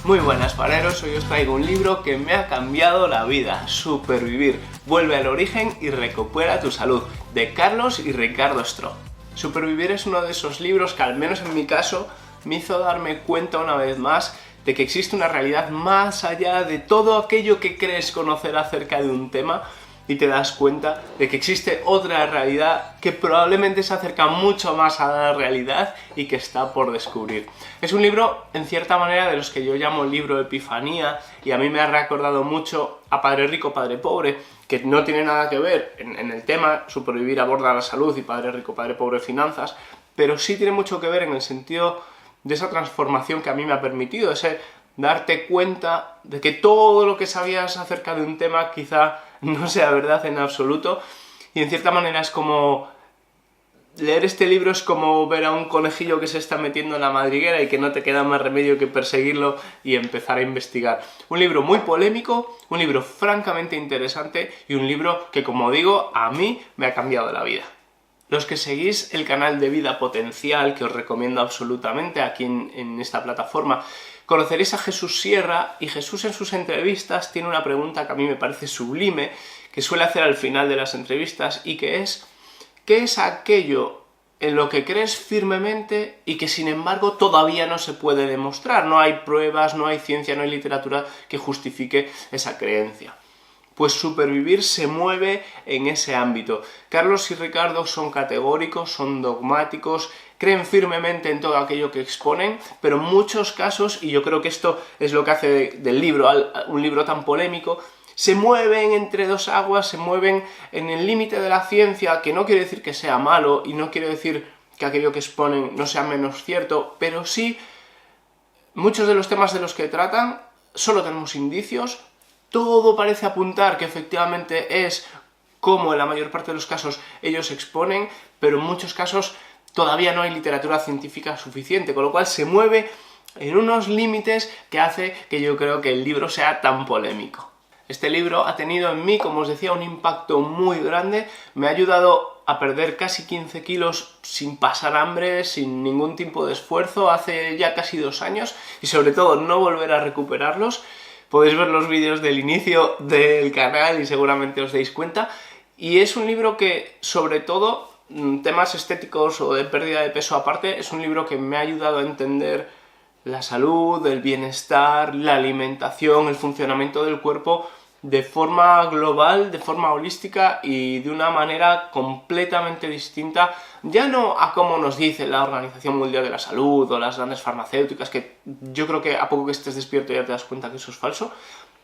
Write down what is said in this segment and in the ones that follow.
Muy buenas fareros, hoy os traigo un libro que me ha cambiado la vida, Supervivir, vuelve al origen y recupera tu salud, de Carlos y Ricardo Stroh. Supervivir es uno de esos libros que, al menos en mi caso, me hizo darme cuenta una vez más de que existe una realidad más allá de todo aquello que crees conocer acerca de un tema, y te das cuenta de que existe otra realidad que probablemente se acerca mucho más a la realidad y que está por descubrir. Es un libro, en cierta manera, de los que yo llamo libro de epifanía, y a mí me ha recordado mucho a Padre Rico, Padre Pobre, que no tiene nada que ver en el tema. Supervivir aborda la salud y Padre Rico, Padre Pobre finanzas, pero sí tiene mucho que ver en el sentido de esa transformación que a mí me ha permitido, ese darte cuenta de que todo lo que sabías acerca de un tema quizá no sea verdad en absoluto, y en cierta manera es como leer este libro es como ver a un conejillo que se está metiendo en la madriguera y que no te queda más remedio que perseguirlo y empezar a investigar. Un libro muy polémico, un libro francamente interesante y un libro que, como digo, a mí me ha cambiado la vida. Los que seguís el canal de Vida Potencial, que os recomiendo absolutamente aquí en esta plataforma, conoceréis a Jesús Sierra, y Jesús en sus entrevistas tiene una pregunta que a mí me parece sublime, que suele hacer al final de las entrevistas, y que es: ¿qué es aquello en lo que crees firmemente y que sin embargo todavía no se puede demostrar? No hay pruebas, no hay ciencia, no hay literatura que justifique esa creencia. Pues Supervivir se mueve en ese ámbito. Carlos y Ricardo son categóricos, son dogmáticos, creen firmemente en todo aquello que exponen, pero en muchos casos, y yo creo que esto es lo que hace del libro un libro tan polémico, se mueven entre dos aguas, se mueven en el límite de la ciencia, que no quiere decir que sea malo, y no quiere decir que aquello que exponen no sea menos cierto, pero sí, muchos de los temas de los que tratan, solo tenemos indicios. Todo parece apuntar que efectivamente es como en la mayor parte de los casos ellos exponen, pero en muchos casos todavía no hay literatura científica suficiente, con lo cual se mueve en unos límites que hace que yo creo que el libro sea tan polémico. Este libro ha tenido en mí, como os decía, un impacto muy grande, me ha ayudado a perder casi 15 kilos sin pasar hambre, sin ningún tipo de esfuerzo, hace ya casi 2 años, y sobre todo no volver a recuperarlos. Podéis ver los vídeos del inicio del canal y seguramente os deis cuenta. Y es un libro que, sobre todo, temas estéticos o de pérdida de peso aparte, es un libro que me ha ayudado a entender la salud, el bienestar, la alimentación, el funcionamiento del cuerpo de forma global, de forma holística y de una manera completamente distinta, ya no a como nos dice la Organización Mundial de la Salud o las grandes farmacéuticas, que yo creo que a poco que estés despierto ya te das cuenta que eso es falso,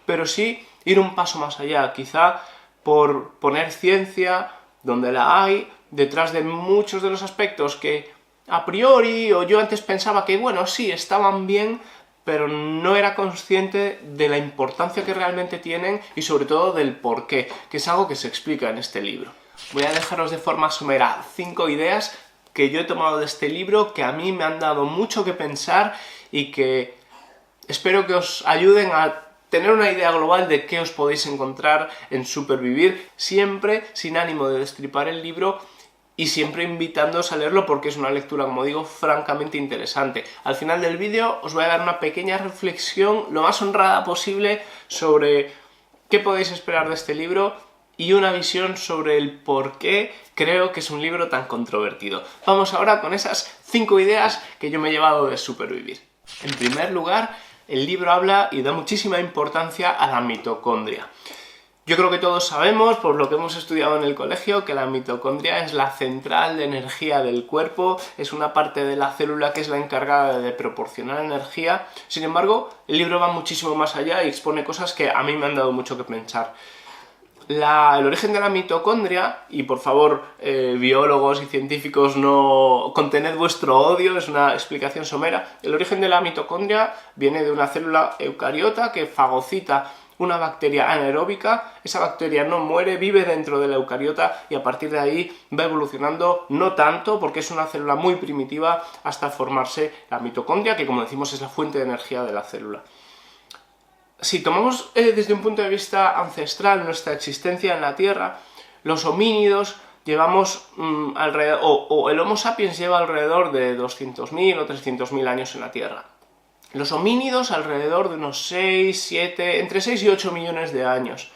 pero sí ir un paso más allá, quizá por poner ciencia donde la hay, detrás de muchos de los aspectos que a priori, o yo antes pensaba que, bueno, sí, estaban bien, pero no era consciente de la importancia que realmente tienen y sobre todo del porqué, que es algo que se explica en este libro. Voy a dejaros de forma somera 5 ideas que yo he tomado de este libro, que a mí me han dado mucho que pensar y que espero que os ayuden a tener una idea global de qué os podéis encontrar en Supervivir, siempre sin ánimo de destripar el libro, y siempre invitándoos a leerlo porque es una lectura, como digo, francamente interesante. Al final del vídeo os voy a dar una pequeña reflexión, lo más honrada posible, sobre qué podéis esperar de este libro y una visión sobre el por qué creo que es un libro tan controvertido. Vamos ahora con esas 5 ideas que yo me he llevado de Supervivir. En primer lugar, el libro habla y da muchísima importancia a la mitocondria. Yo creo que todos sabemos, por lo que hemos estudiado en el colegio, que la mitocondria es la central de energía del cuerpo, es una parte de la célula que es la encargada de proporcionar energía. Sin embargo, el libro va muchísimo más allá y expone cosas que a mí me han dado mucho que pensar. El origen de la mitocondria, y por favor, biólogos y científicos, no contened vuestro odio, es una explicación somera. El origen de la mitocondria viene de una célula eucariota que fagocita una bacteria anaeróbica. Esa bacteria no muere, vive dentro de la eucariota y a partir de ahí va evolucionando, no tanto porque es una célula muy primitiva, hasta formarse la mitocondria, que como decimos es la fuente de energía de la célula. Si tomamos desde un punto de vista ancestral nuestra existencia en la Tierra, los homínidos llevamos el Homo sapiens lleva alrededor de 200.000 o 300.000 años en la Tierra. Los homínidos alrededor de unos 6, 7, entre 6 y 8 millones de años.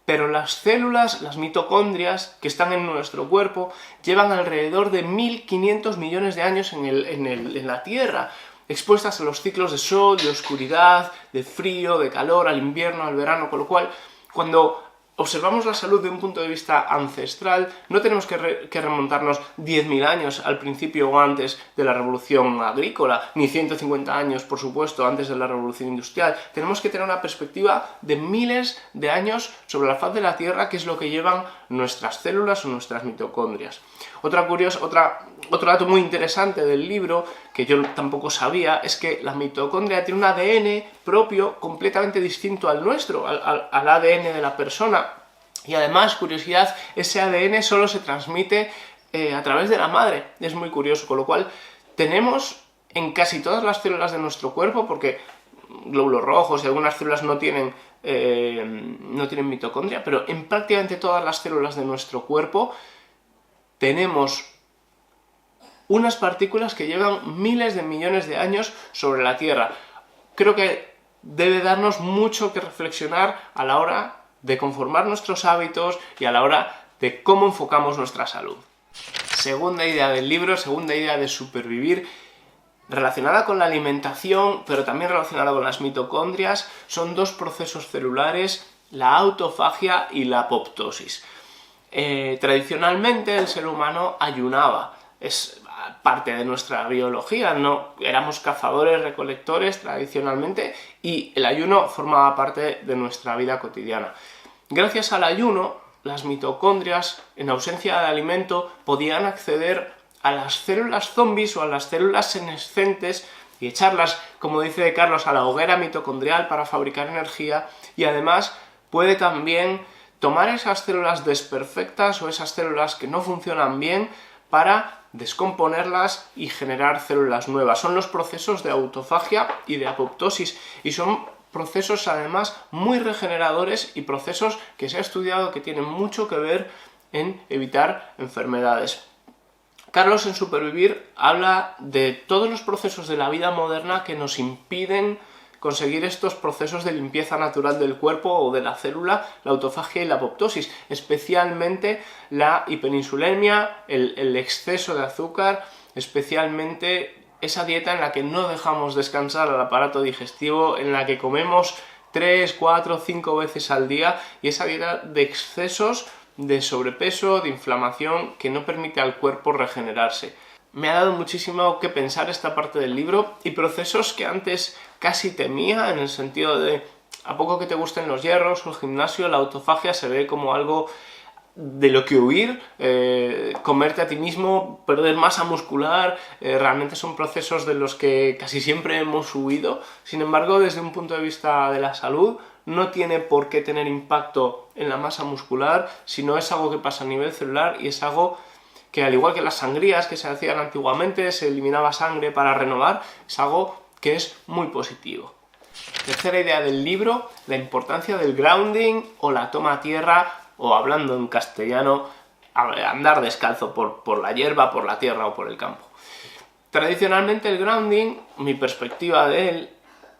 Pero las células, las mitocondrias, que están en nuestro cuerpo, llevan alrededor de 1500 millones de años en la Tierra, expuestas a los ciclos de sol, de oscuridad, de frío, de calor, al invierno, al verano, con lo cual, cuando observamos la salud de un punto de vista ancestral, no tenemos que remontarnos 10.000 años al principio o antes de la revolución agrícola, ni 150 años, por supuesto, antes de la revolución industrial. Tenemos que tener una perspectiva de miles de años sobre la faz de la Tierra, que es lo que llevan nuestras células o nuestras mitocondrias. Otro dato muy interesante del libro, que yo tampoco sabía, es que la mitocondria tiene un ADN propio completamente distinto al nuestro, al ADN de la persona. Y además, curiosidad, ese ADN solo se transmite a través de la madre. Es muy curioso, con lo cual tenemos en casi todas las células de nuestro cuerpo, porque glóbulos rojos y algunas células no tienen mitocondria, pero en prácticamente todas las células de nuestro cuerpo tenemos unas partículas que llevan miles de millones de años sobre la Tierra. Creo que debe darnos mucho que reflexionar a la hora de conformar nuestros hábitos y a la hora de cómo enfocamos nuestra salud. Segunda idea del libro, segunda idea de supervivir, relacionada con la alimentación, pero también relacionada con las mitocondrias, son dos procesos celulares, la autofagia y la apoptosis. Tradicionalmente el ser humano ayunaba, es parte de nuestra biología, no éramos cazadores-recolectores tradicionalmente y el ayuno formaba parte de nuestra vida cotidiana. Gracias al ayuno, las mitocondrias, en ausencia de alimento, podían acceder a las células zombies o a las células senescentes y echarlas, como dice Carlos, a la hoguera mitocondrial para fabricar energía, y además puede también tomar esas células desperfectas o esas células que no funcionan bien para descomponerlas y generar células nuevas. Son los procesos de autofagia y de apoptosis, y son procesos además muy regeneradores y procesos que se ha estudiado que tienen mucho que ver en evitar enfermedades. Carlos, en Supervivir, habla de todos los procesos de la vida moderna que nos impiden conseguir estos procesos de limpieza natural del cuerpo o de la célula, la autofagia y la apoptosis, especialmente la hiperinsulemia, el exceso de azúcar, especialmente esa dieta en la que no dejamos descansar al aparato digestivo, en la que comemos 3, 4, 5 veces al día, y esa dieta de excesos, de sobrepeso, de inflamación, que no permite al cuerpo regenerarse. Me ha dado muchísimo que pensar esta parte del libro, y procesos que antes casi temía, en el sentido de, a poco que te gusten los hierros o el gimnasio, la autofagia se ve como algo de lo que huir, comerte a ti mismo, perder masa muscular, realmente son procesos de los que casi siempre hemos huido. Sin embargo, desde un punto de vista de la salud, no tiene por qué tener impacto en la masa muscular, sino es algo que pasa a nivel celular, y es algo que, al igual que las sangrías que se hacían antiguamente, se eliminaba sangre para renovar, es algo que es muy positivo. Tercera idea del libro, la importancia del grounding o la toma a tierra, o hablando en castellano, andar descalzo por la hierba, por la tierra o por el campo. Tradicionalmente el grounding, mi perspectiva de él,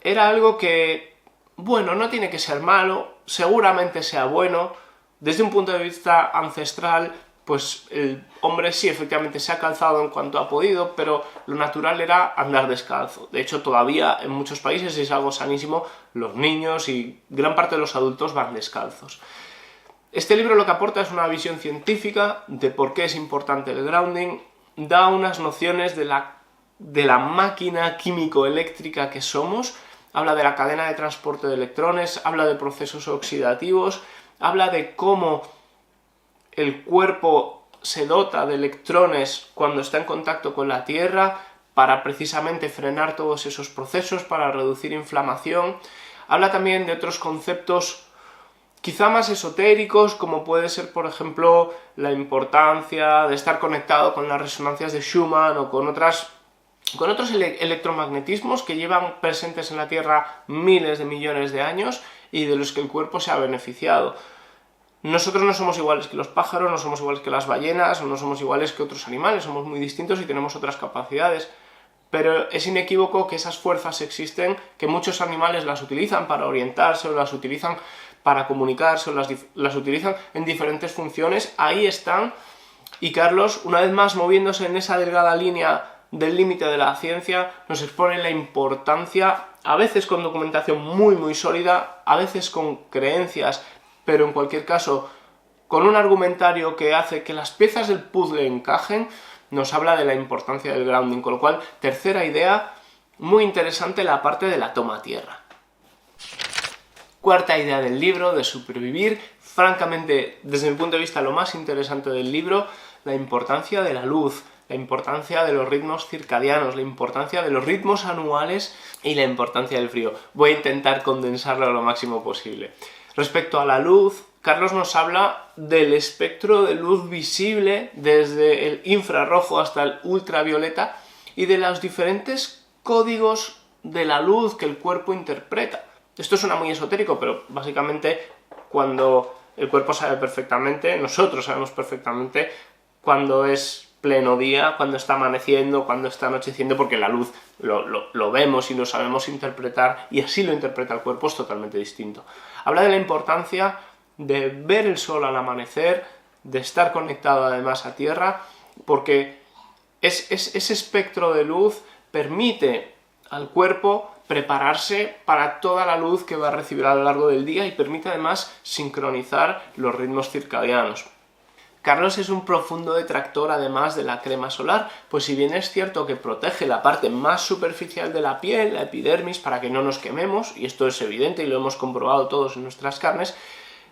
era algo que, bueno, no tiene que ser malo, seguramente sea bueno. Desde un punto de vista ancestral, pues el hombre sí, efectivamente se ha calzado en cuanto ha podido, pero lo natural era andar descalzo. De hecho, todavía en muchos países es algo sanísimo, los niños y gran parte de los adultos van descalzos. Este libro lo que aporta es una visión científica de por qué es importante el grounding, da unas nociones de la máquina químico-eléctrica que somos, habla de la cadena de transporte de electrones, habla de procesos oxidativos, habla de cómo el cuerpo se dota de electrones cuando está en contacto con la Tierra para precisamente frenar todos esos procesos, para reducir inflamación. Habla también de otros conceptos quizá más esotéricos, como puede ser, por ejemplo, la importancia de estar conectado con las resonancias de Schumann o con otros electromagnetismos que llevan presentes en la Tierra miles de millones de años y de los que el cuerpo se ha beneficiado. Nosotros no somos iguales que los pájaros, no somos iguales que las ballenas, no somos iguales que otros animales, somos muy distintos y tenemos otras capacidades. pero es inequívoco que esas fuerzas existen, que muchos animales las utilizan para orientarse, o las utilizan para comunicarse, o las utilizan en diferentes funciones. Ahí están, y Carlos, una vez más moviéndose en esa delgada línea del límite de la ciencia, nos expone la importancia, a veces con documentación muy sólida, a veces con creencias, pero en cualquier caso con un argumentario que hace que las piezas del puzzle encajen. Nos habla de la importancia del grounding, con lo cual, tercera idea, muy interesante, la parte de la toma a tierra. Cuarta idea del libro, de supervivir, francamente, desde mi punto de vista, lo más interesante del libro, la importancia de la luz, la importancia de los ritmos circadianos, la importancia de los ritmos anuales y la importancia del frío. Voy a intentar condensarlo lo máximo posible. Respecto a la luz, Carlos nos habla del espectro de luz visible, desde el infrarrojo hasta el ultravioleta, y de los diferentes códigos de la luz que el cuerpo interpreta. Esto suena muy esotérico, pero básicamente cuando el cuerpo sabe perfectamente, nosotros sabemos perfectamente cuando es pleno día, cuando está amaneciendo, cuando está anocheciendo, porque la luz lo vemos y lo sabemos interpretar, y así lo interpreta el cuerpo, es totalmente distinto. Habla de la importancia de ver el sol al amanecer, de estar conectado además a tierra, porque ese espectro de luz permite al cuerpo prepararse para toda la luz que va a recibir a lo largo del día, y permite además sincronizar los ritmos circadianos. Carlos es un profundo detractor además de la crema solar, pues si bien es cierto que protege la parte más superficial de la piel, la epidermis, para que no nos quememos, y esto es evidente y lo hemos comprobado todos en nuestras carnes,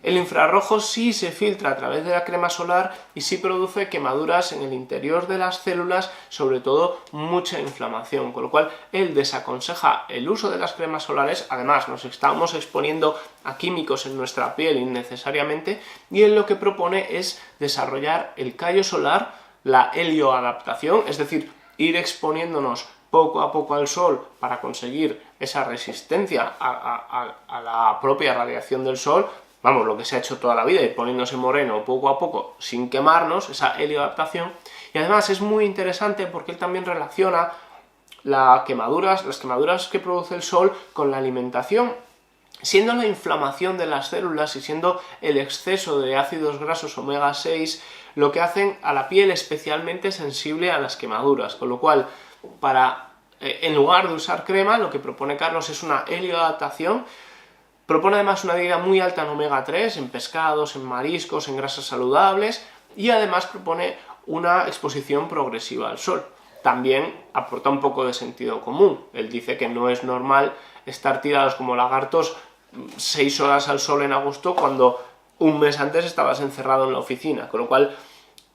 el infrarrojo sí se filtra a través de la crema solar y sí produce quemaduras en el interior de las células, sobre todo mucha inflamación, con lo cual él desaconseja el uso de las cremas solares. Además nos estamos exponiendo a químicos en nuestra piel innecesariamente, y él lo que propone es desarrollar el callo solar, la helioadaptación, es decir, ir exponiéndonos poco a poco al sol para conseguir esa resistencia a la propia radiación del sol. Vamos, lo que se ha hecho toda la vida, ir poniéndose moreno poco a poco sin quemarnos, esa helioadaptación. Y además es muy interesante porque él también relaciona las quemaduras que produce el sol con la alimentación, siendo la inflamación de las células y siendo el exceso de ácidos grasos omega 6 lo que hacen a la piel especialmente sensible a las quemaduras, con lo cual, en lugar de usar crema, lo que propone Carlos es una helioadaptación. Propone además una dieta muy alta en omega 3, en pescados, en mariscos, en grasas saludables, y además propone una exposición progresiva al sol. También aporta un poco de sentido común. Él dice que no es normal estar tirados como lagartos 6 horas al sol en agosto cuando un mes antes estabas encerrado en la oficina, con lo cual,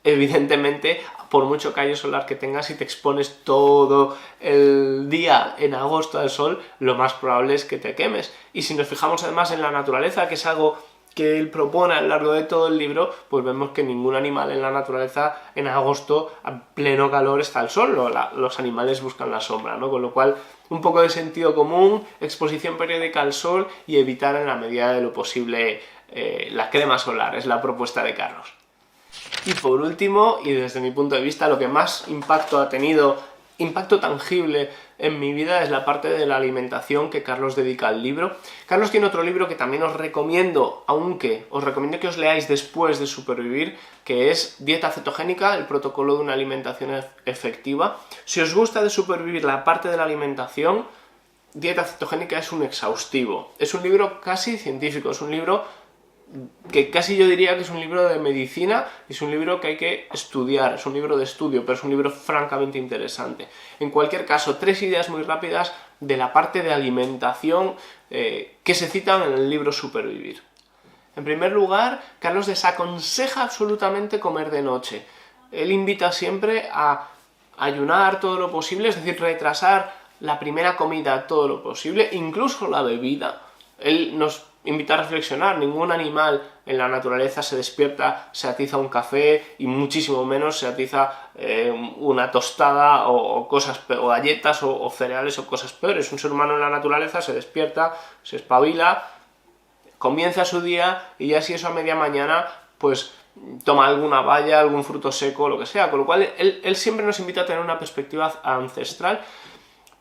evidentemente, por mucho callo solar que tengas, si te expones todo el día en agosto al sol, lo más probable es que te quemes. Y si nos fijamos además en la naturaleza, que es algo que él propone a lo largo de todo el libro, pues vemos que ningún animal en la naturaleza en agosto a pleno calor está al sol, los animales buscan la sombra, ¿no? Con lo cual, un poco de sentido común, exposición periódica al sol y evitar en la medida de lo posible la crema solar, es la propuesta de Carlos. Y por último, y desde mi punto de vista, lo que más impacto ha tenido, impacto tangible en mi vida, es la parte de la alimentación que Carlos dedica al libro. Carlos tiene otro libro que también os recomiendo, aunque os recomiendo que os leáis después de Supervivir, que es Dieta cetogénica, el protocolo de una alimentación efectiva. Si os gusta de Supervivir la parte de la alimentación, Dieta cetogénica es un exhaustivo. Es un libro casi científico, es un libro que casi yo diría que es un libro de medicina, es un libro que hay que estudiar, es un libro de estudio, pero es un libro francamente interesante. En cualquier caso, 3 ideas muy rápidas de la parte de alimentación que se citan en el libro Supervivir. En primer lugar, Carlos desaconseja absolutamente comer de noche. Él invita siempre a ayunar todo lo posible, es decir, retrasar la primera comida todo lo posible, incluso la bebida. Él nos invita a reflexionar. Ningún animal en la naturaleza se despierta, se atiza un café, y muchísimo menos se atiza una tostada o galletas o cereales o cosas peores. Un ser humano en la naturaleza se despierta, se espabila, comienza su día, y ya si eso a media mañana, pues toma alguna baya, algún fruto seco, lo que sea. Con lo cual él siempre nos invita a tener una perspectiva ancestral.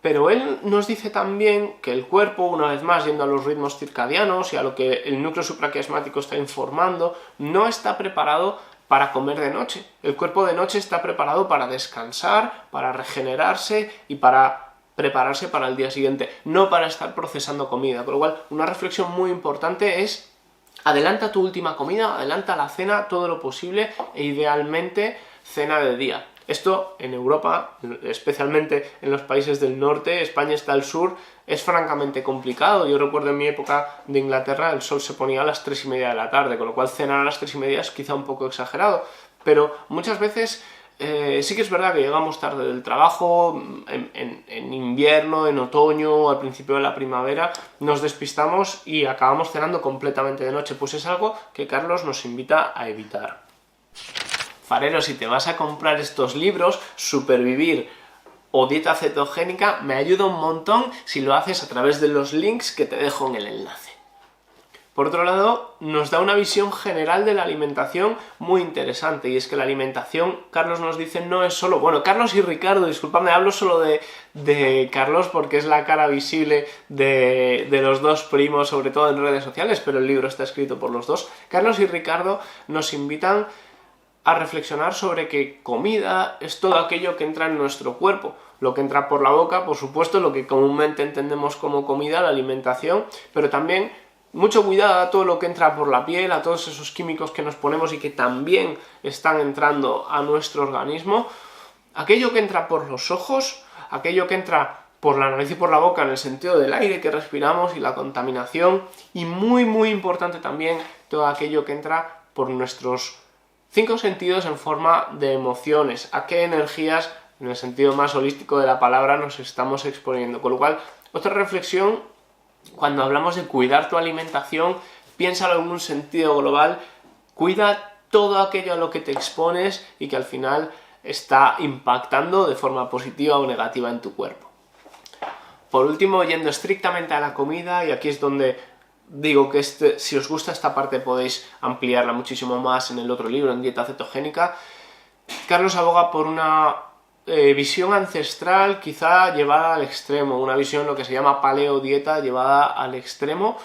Pero él nos dice también que el cuerpo, una vez más, yendo a los ritmos circadianos y a lo que el núcleo supraquiasmático está informando, no está preparado para comer de noche. El cuerpo de noche está preparado para descansar, para regenerarse y para prepararse para el día siguiente, no para estar procesando comida. Con lo cual, una reflexión muy importante es: adelanta tu última comida, adelanta la cena todo lo posible e idealmente cena de día. Esto en Europa, especialmente en los países del norte, España está al sur, es francamente complicado. Yo recuerdo en mi época de Inglaterra el sol se ponía a las 3:30 de la tarde, con lo cual cenar a las 3:30 es quizá un poco exagerado, pero muchas veces sí que es verdad que llegamos tarde del trabajo, en invierno, en otoño, al principio de la primavera, nos despistamos y acabamos cenando completamente de noche. Pues es algo que Carlos nos invita a evitar. Farero, si te vas a comprar estos libros, Supervivir o Dieta Cetogénica, me ayuda un montón si lo haces a través de los links que te dejo en el enlace. Por otro lado, nos da una visión general de la alimentación muy interesante, y es que la alimentación, Carlos nos dice, no es solo... Bueno, Carlos y Ricardo, disculpadme, hablo solo de Carlos porque es la cara visible de los dos primos, sobre todo en redes sociales, pero el libro está escrito por los dos. Carlos y Ricardo nos invitan a reflexionar sobre que comida es todo aquello que entra en nuestro cuerpo. Lo que entra por la boca, por supuesto, lo que comúnmente entendemos como comida, la alimentación, pero también mucho cuidado a todo lo que entra por la piel, a todos esos químicos que nos ponemos y que también están entrando a nuestro organismo. Aquello que entra por los ojos, aquello que entra por la nariz y por la boca en el sentido del aire que respiramos y la contaminación, y muy muy importante también todo aquello que entra por nuestros 5 sentidos en forma de emociones, a qué energías, en el sentido más holístico de la palabra, nos estamos exponiendo. Con lo cual, otra reflexión, cuando hablamos de cuidar tu alimentación, piénsalo en un sentido global, cuida todo aquello a lo que te expones y que al final está impactando de forma positiva o negativa en tu cuerpo. Por último, yendo estrictamente a la comida, y aquí es donde digo que si os gusta esta parte podéis ampliarla muchísimo más en el otro libro, en Dieta Cetogénica. Carlos aboga por una visión ancestral quizá llevada al extremo, una visión lo que se llama paleodieta llevada al extremo.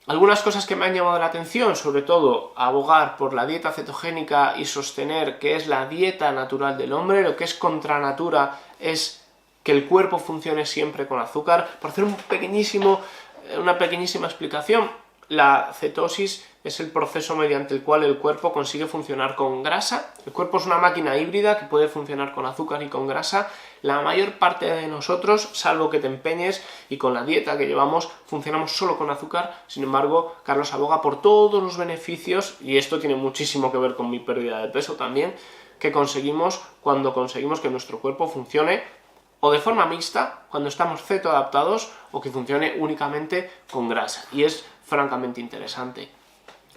Algunas cosas que me han llamado la atención, sobre todo abogar por la dieta cetogénica y sostener que es la dieta natural del hombre. Lo que es contra natura es que el cuerpo funcione siempre con azúcar. Por hacer una pequeñísima explicación, la cetosis es el proceso mediante el cual el cuerpo consigue funcionar con grasa. El cuerpo es una máquina híbrida que puede funcionar con azúcar y con grasa. La mayor parte de nosotros, salvo que te empeñes, y con la dieta que llevamos, funcionamos solo con azúcar. Sin embargo, Carlos aboga por todos los beneficios, y esto tiene muchísimo que ver con mi pérdida de peso también, que conseguimos cuando conseguimos que nuestro cuerpo funcione o de forma mixta, cuando estamos cetoadaptados, o que funcione únicamente con grasa. Y es francamente interesante.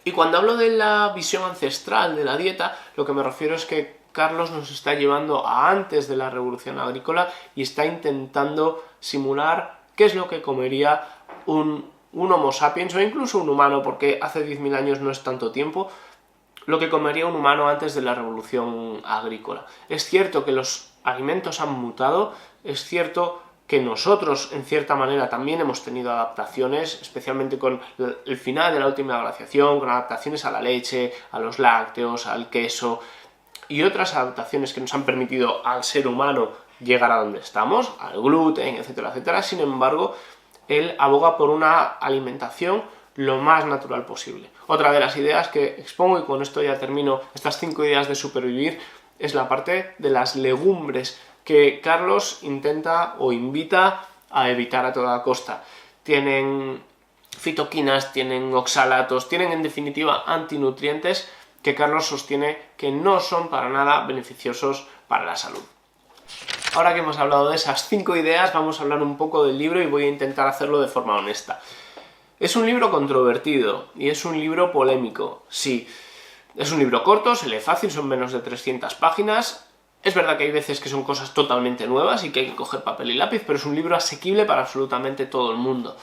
Y cuando hablo de la visión ancestral de la dieta, lo que me refiero es que Carlos nos está llevando a antes de la revolución agrícola y está intentando simular qué es lo que comería un Homo sapiens, o incluso un humano, porque hace 10.000 años no es tanto tiempo, lo que comería un humano antes de la revolución agrícola. Es cierto que los alimentos han mutado, es cierto que nosotros, en cierta manera, también hemos tenido adaptaciones, especialmente con el final de la última glaciación, con adaptaciones a la leche, a los lácteos, al queso, y otras adaptaciones que nos han permitido al ser humano llegar a donde estamos, al gluten, etcétera, etcétera. Sin embargo, él aboga por una alimentación lo más natural posible. Otra de las ideas que expongo, y con esto ya termino estas 5 ideas de supervivir, es la parte de las legumbres, que Carlos intenta o invita a evitar a toda costa. Tienen fitoquinas, tienen oxalatos, tienen en definitiva antinutrientes que Carlos sostiene que no son para nada beneficiosos para la salud. Ahora que hemos hablado de esas 5 ideas, vamos a hablar un poco del libro y voy a intentar hacerlo de forma honesta. Es un libro controvertido y es un libro polémico, sí. Es un libro corto, se lee fácil, son menos de 300 páginas. Es verdad que hay veces que son cosas totalmente nuevas y que hay que coger papel y lápiz, pero es un libro asequible para absolutamente todo el mundo.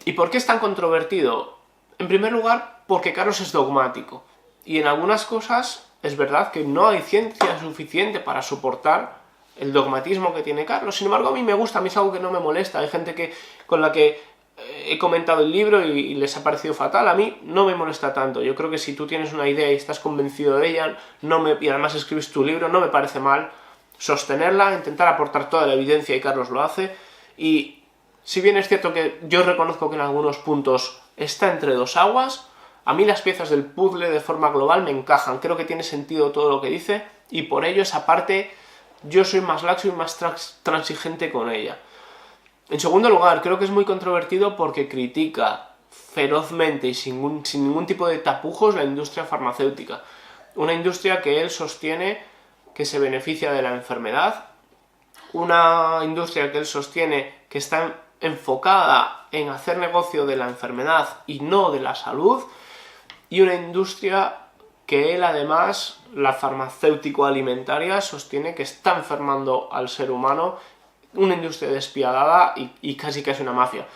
¿Y por qué es tan controvertido? En primer lugar, porque Carlos es dogmático. Y en algunas cosas es verdad que no hay ciencia suficiente para soportar el dogmatismo que tiene Carlos. Sin embargo, a mí me gusta, a mí es algo que no me molesta. Hay gente con la que he comentado el libro y les ha parecido fatal. A mí no me molesta tanto. Yo creo que si tú tienes una idea y estás convencido de ella, y además escribes tu libro, no me parece mal sostenerla, intentar aportar toda la evidencia, y Carlos lo hace. Y si bien es cierto que yo reconozco que en algunos puntos está entre dos aguas, a mí las piezas del puzzle de forma global me encajan. Creo que tiene sentido todo lo que dice, y por ello esa parte yo soy más laxo y más transigente con ella. En segundo lugar, creo que es muy controvertido porque critica ferozmente y sin ningún tipo de tapujos la industria farmacéutica. Una industria que él sostiene que se beneficia de la enfermedad, una industria que él sostiene que está enfocada en hacer negocio de la enfermedad y no de la salud, y una industria que él además, la farmacéutico-alimentaria, sostiene que está enfermando al ser humano, una industria despiadada y casi una mafia.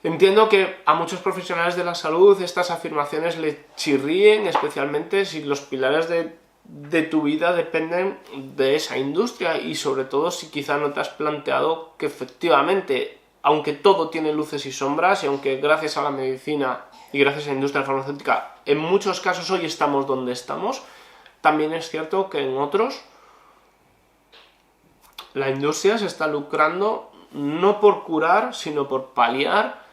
Entiendo que a muchos profesionales de la salud estas afirmaciones le chirríen, especialmente si los pilares de tu vida dependen de esa industria, y sobre todo si quizá no te has planteado que efectivamente, aunque todo tiene luces y sombras, y aunque gracias a la medicina y gracias a la industria farmacéutica en muchos casos hoy estamos donde estamos, también es cierto que en otros la industria se está lucrando no por curar, sino por paliar.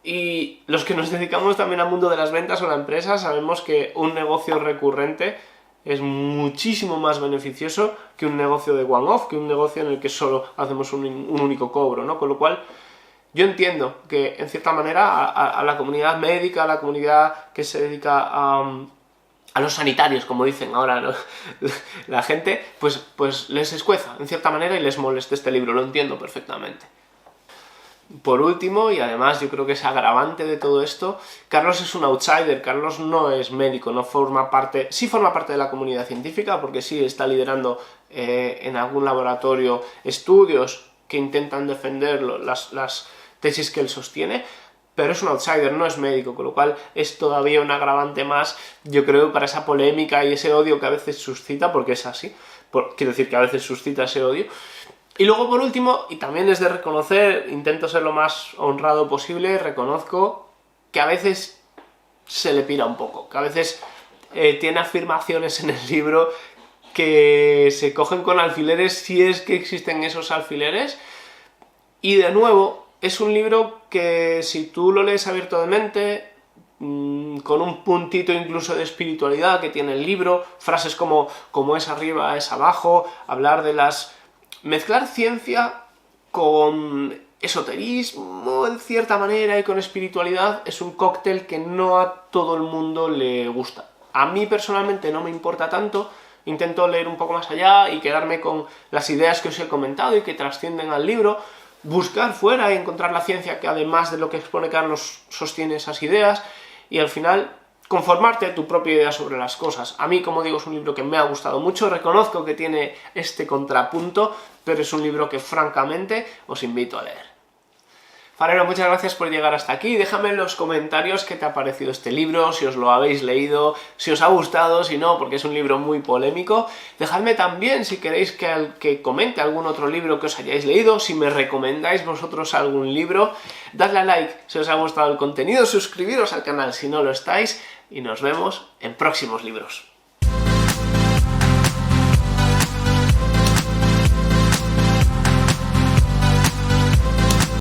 Y los que nos dedicamos también al mundo de las ventas o la empresa sabemos que un negocio recurrente es muchísimo más beneficioso que un negocio de one-off, que un negocio en el que solo hacemos un único cobro, ¿no? Con lo cual, yo entiendo que, en cierta manera, a la comunidad médica, a la comunidad que se dedica a los sanitarios, como dicen ahora, ¿no? La gente, pues les escueza, en cierta manera, y les molesta este libro, lo entiendo perfectamente. Por último, y además yo creo que es agravante de todo esto, Carlos es un outsider. Carlos no es médico, sí forma parte de la comunidad científica, porque sí está liderando en algún laboratorio estudios que intentan defender las tesis que él sostiene, pero es un outsider, no es médico, con lo cual es todavía un agravante más, yo creo, para esa polémica y ese odio que a veces suscita, porque es así, quiero decir que a veces suscita ese odio. Y luego, por último, y también es de reconocer, intento ser lo más honrado posible, reconozco que a veces se le pira un poco, que a veces tiene afirmaciones en el libro que se cogen con alfileres, si es que existen esos alfileres, y de nuevo, es un libro que si tú lo lees abierto de mente, con un puntito incluso de espiritualidad que tiene el libro, frases como es arriba, es abajo, hablar de mezclar ciencia con esoterismo en cierta manera y con espiritualidad es un cóctel que no a todo el mundo le gusta. A mí personalmente no me importa tanto, intento leer un poco más allá y quedarme con las ideas que os he comentado y que trascienden al libro, buscar fuera y encontrar la ciencia que además de lo que expone Carlos sostiene esas ideas, y al final conformarte a tu propia idea sobre las cosas. A mí, como digo, es un libro que me ha gustado mucho, reconozco que tiene este contrapunto, pero es un libro que francamente os invito a leer. Farero, muchas gracias por llegar hasta aquí. Déjame en los comentarios qué te ha parecido este libro, si os lo habéis leído, si os ha gustado, si no, porque es un libro muy polémico. Dejadme también si queréis que comente algún otro libro que os hayáis leído, si me recomendáis vosotros algún libro. Dadle a like si os ha gustado el contenido, suscribiros al canal si no lo estáis, y nos vemos en próximos libros.